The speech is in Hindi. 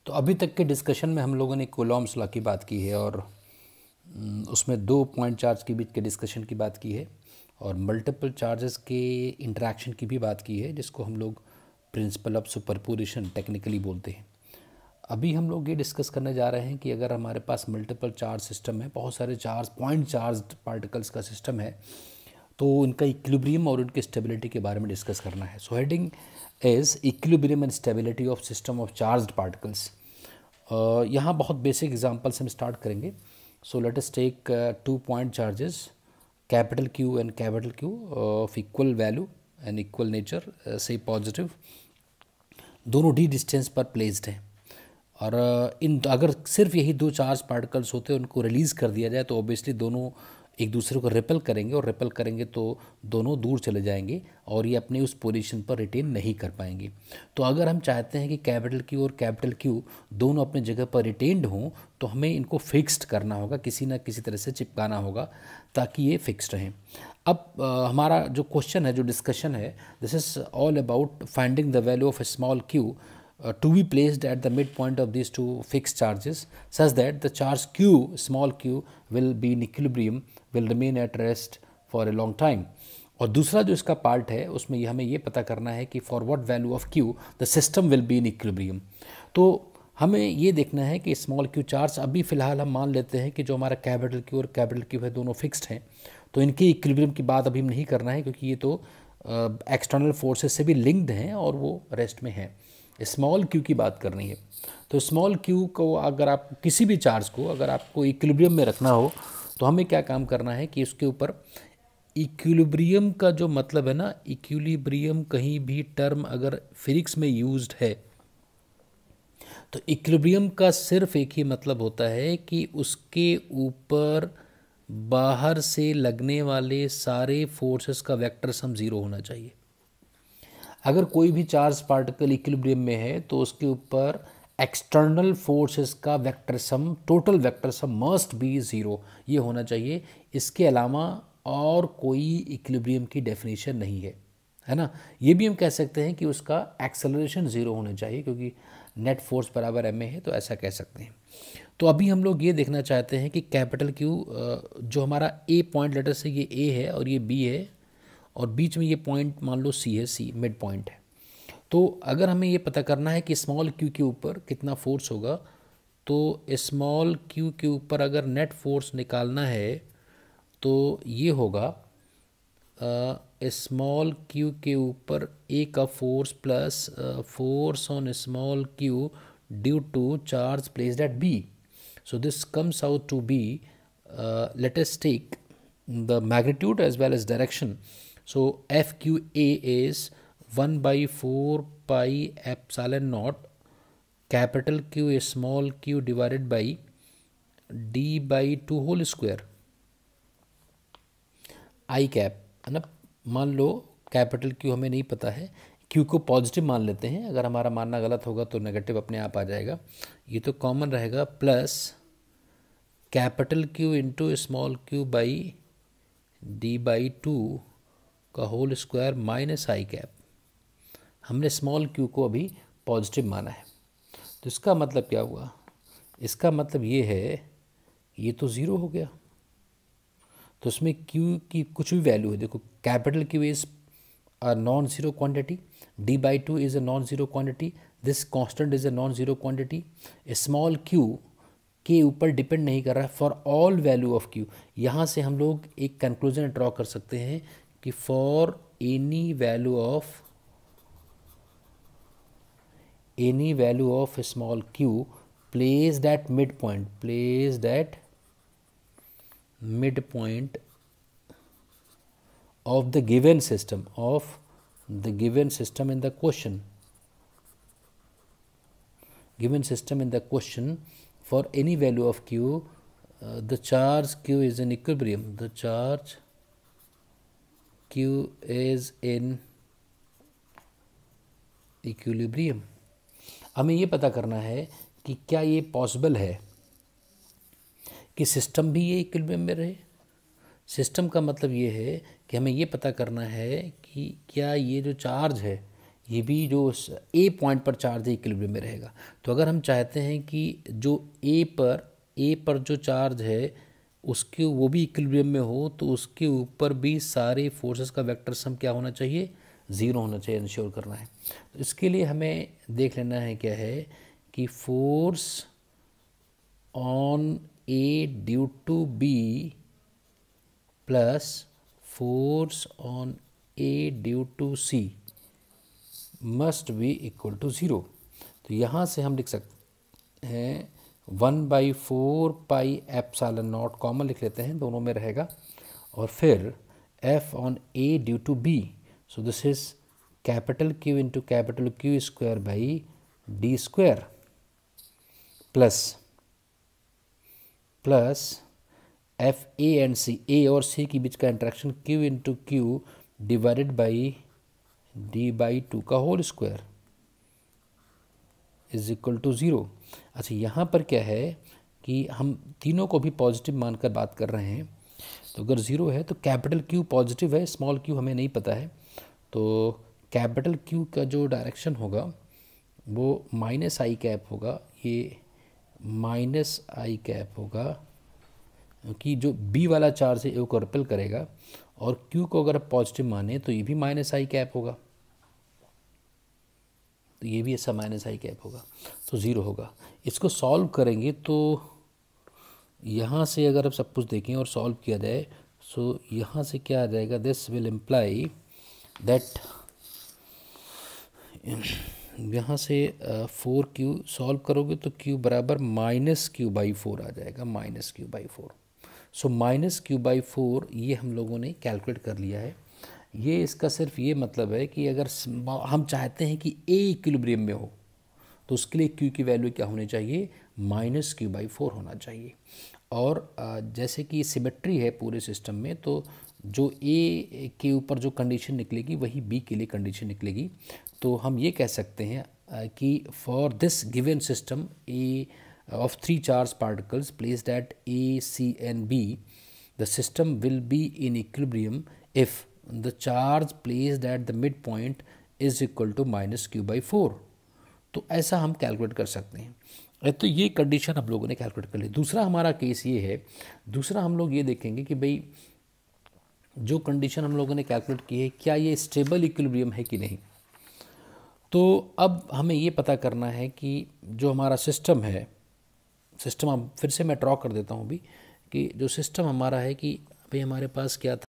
तो अभी तक के डिस्कशन में हम लोगों ने कूलॉम्स लॉ की बात की है और उसमें 2 पॉइंट चार्ज के बीच के डिस्कशन की बात की है और मल्टीपल चार्जेस के इंटरेक्शन की भी बात की है, जिसको हम लोग प्रिंसिपल ऑफ सुपरपोजिशन टेक्निकली बोलते हैं। अभी हम लोग ये डिस्कस करने जा रहे हैं कि अगर हमारे पास मल्टीपल चार्ज सिस्टम है, बहुत सारे चार्ज पॉइंट चार्ज पार्टिकल्स का सिस्टम है, तो उनका इक्विलिब्रियम और उनकी स्टेबिलिटी के बारे में डिस्कस करना है। So heading is equilibrium and stability of system of charged particles. यहाँ बहुत बेसिक एग्जांपल से हम स्टार्ट करेंगे। So let us take 2 point charges capital Q and capital Q of equal value and equal nature, say positive, दोनों डी डिस्टेंस पर प्लेस्ड हैं और इन अगर सिर्फ यही 2 चार्ज पार्टिकल्स होते हैं, उनको रिलीज़ कर दिया जाए तो ऑब्वियसली दोनों एक दूसरे को रिपेल करेंगे और रिपेल करेंगे तो दोनों दूर चले जाएंगे और ये अपने उस पोजीशन पर रिटेन नहीं कर पाएंगे। तो अगर हम चाहते हैं कि कैपिटल Q और कैपिटल Q दोनों अपने जगह पर रिटेन्ड हों, तो हमें इनको फिक्स्ड करना होगा, किसी ना किसी तरह से चिपकाना होगा ताकि ये फिक्स्ड रहें। अब हमारा जो क्वेश्चन है, जो डिस्कशन है, this is all about finding the value of small q to be placed at the midpoint of these two fixed charges such that the charge q, small q, will be in equilibrium, will remain at rest for a long time. और दूसरा जो इसका पार्ट है उसमें हमें ये पता करना है कि for what value of q the system will be in equilibrium. तो हमें ये देखना है कि स्मॉल q चार्ज, अभी फ़िलहाल हम मान लेते हैं कि जो हमारा कैपिटल Q और कैपिटल Q है दोनों फिक्स्ड हैं, तो इनके इक्विलिब्रियम की बात अभी हम नहीं करना है क्योंकि ये तो एक्सटर्नल फोर्सेस से भी लिंक्ड हैं और वो रेस्ट में हैं। स्मॉल q की बात करनी है। तो स्मॉल q को अगर आप किसी भी चार्ज को अगर आपको इक्विलिब्रियम में रखना हो तो हमें क्या काम करना है कि उसके ऊपर इक्विलिब्रियम का जो मतलब है ना, इक्विलिब्रियम कहीं भी टर्म अगर फिजिक्स में यूज्ड है तो इक्विलिब्रियम का सिर्फ एक ही मतलब होता है कि उसके ऊपर बाहर से लगने वाले सारे फोर्सेस का वेक्टर सम 0 होना चाहिए। अगर कोई भी चार्ज पार्टिकल इक्विलिब्रियम में है तो उसके ऊपर एक्सटर्नल फोर्सेस का vector sum, total vector sum must be 0, ये होना चाहिए। इसके अलावा और कोई इक्विलिब्रियम की डेफिनेशन नहीं है ना। ये भी हम कह सकते हैं कि उसका एक्सेलरेशन 0 होना चाहिए क्योंकि नेट फोर्स बराबर ma है, तो ऐसा कह सकते हैं। तो अभी हम लोग ये देखना चाहते हैं कि कैपिटल Q जो हमारा A पॉइंट, लेटर से ये A है और ये B है और बीच में ये पॉइंट मान लो C है, C मिड पॉइंट है। तो अगर हमें ये पता करना है कि स्मॉल q के ऊपर कितना फोर्स होगा, तो स्मॉल q के ऊपर अगर नेट फोर्स निकालना है तो ये होगा स्मॉल q के ऊपर A का force plus force on small q due to charge placed at B. So this comes out to be, let us take the magnitude as well as direction. So FQA is 1 by 4 pi epsilon naught capital Q is small q divided by d by 2 whole square I cap, है ना। मान लो कैपिटल Q हमें नहीं पता है, Q को पॉजिटिव मान लेते हैं, अगर हमारा मानना गलत होगा तो नेगेटिव अपने आप आ जाएगा, ये तो कॉमन रहेगा, plus capital Q into small q by d by 2 का होल स्क्वायर माइनस आई कैप। हमने स्मॉल q को अभी पॉजिटिव माना है, तो इसका मतलब क्या हुआ, इसका मतलब ये है ये तो 0 हो गया। तो उसमें q की कुछ भी वैल्यू है, देखो capital Q is a non zero quantity, d by 2 is a non zero quantity, this constant is a non zero quantity, small q के ऊपर डिपेंड नहीं कर रहा है for all value of q। यहाँ से हम लोग एक कंक्लूजन ड्रॉ कर सकते हैं कि for any value of small q placed at mid point of the given system in the question, for any value of q, the charge q is in equilibrium, हमें ये पता करना है कि क्या ये पॉसिबल है कि सिस्टम भी ये इक्विलिब्रियम में रहे। सिस्टम का मतलब ये है कि हमें ये पता करना है कि क्या ये जो चार्ज है ये भी जो ए पॉइंट पर चार्ज है इक्विलिब्रियम में रहेगा। तो अगर हम चाहते हैं कि जो ए पर जो चार्ज है उसके वो भी इक्विलिब्रियम में हो, तो उसके ऊपर भी सारे फोर्सेस का वेक्टर सम क्या होना चाहिए, ज़ीरो होना चाहिए, इंश्योर करना है। तो इसके लिए हमें देख लेना है क्या है कि force on A due to B plus force on A due to C must be equal to zero. तो यहाँ से हम लिख सकते हैं 1/4 पाई एप्सिलॉन नॉट, कॉमन लिख लेते हैं, दोनों में रहेगा, और फिर F on A due to B, so this is capital Q into capital Q square by D square plus F A and C, A और C के बीच का interaction Q into Q divided by D/2 का whole square is equal to zero. अच्छा, यहाँ पर क्या है कि हम तीनों को भी पॉजिटिव मानकर बात कर रहे हैं, तो अगर ज़ीरो है तो कैपिटल Q पॉजिटिव है, स्मॉल q हमें नहीं पता है, तो कैपिटल Q का जो डायरेक्शन होगा वो माइनस आई कैप होगा, ये माइनस आई कैप होगा, क्योंकि जो B वाला चार्ज है ए को रिपेल करेगा, और Q को अगर पॉजिटिव माने तो ये भी माइनस आई कैप होगा, तो ये भी ऐसा माइनस आई कैप होगा, तो ज़ीरो होगा। इसको सॉल्व करेंगे तो यहाँ से अगर आप सब कुछ देखें और सॉल्व किया जाए, सो यहाँ से क्या आ जाएगा, दिस विल इम्प्लाई दैट, यहाँ से 4Q सॉल्व करोगे तो Q बराबर -Q/4 आ जाएगा, -Q/4। सो -Q/4 ये हम लोगों ने कैलकुलेट कर लिया है। ये इसका सिर्फ ये मतलब है कि अगर हम चाहते हैं कि A इक्विलिब्रियम में हो तो उसके लिए Q की वैल्यू क्या होनी चाहिए, -Q/4 होना चाहिए। और जैसे कि सिमेट्री है पूरे सिस्टम में, तो जो A के ऊपर जो कंडीशन निकलेगी वही B के लिए कंडीशन निकलेगी। तो हम ये कह सकते हैं कि for this given system A of 3 charged particles placed at A, C and B, the system will be in equilibrium if the charge placed at the midpoint is equal to -Q/4। तो ऐसा हम कैलकुलेट कर सकते हैं। तो ये कंडीशन हम लोगों ने कैलकुलेट कर ली। दूसरा हमारा केस ये है, दूसरा हम लोग ये देखेंगे कि भाई जो कंडीशन हम लोगों ने कैलकुलेट की है क्या ये स्टेबल इक्विलिब्रियम है कि नहीं। तो अब हमें ये पता करना है कि जो हमारा सिस्टम है, सिस्टम अब फिर से मैं ड्रॉ कर देता हूँ भी, कि जो सिस्टम हमारा है कि भाई हमारे पास क्या था,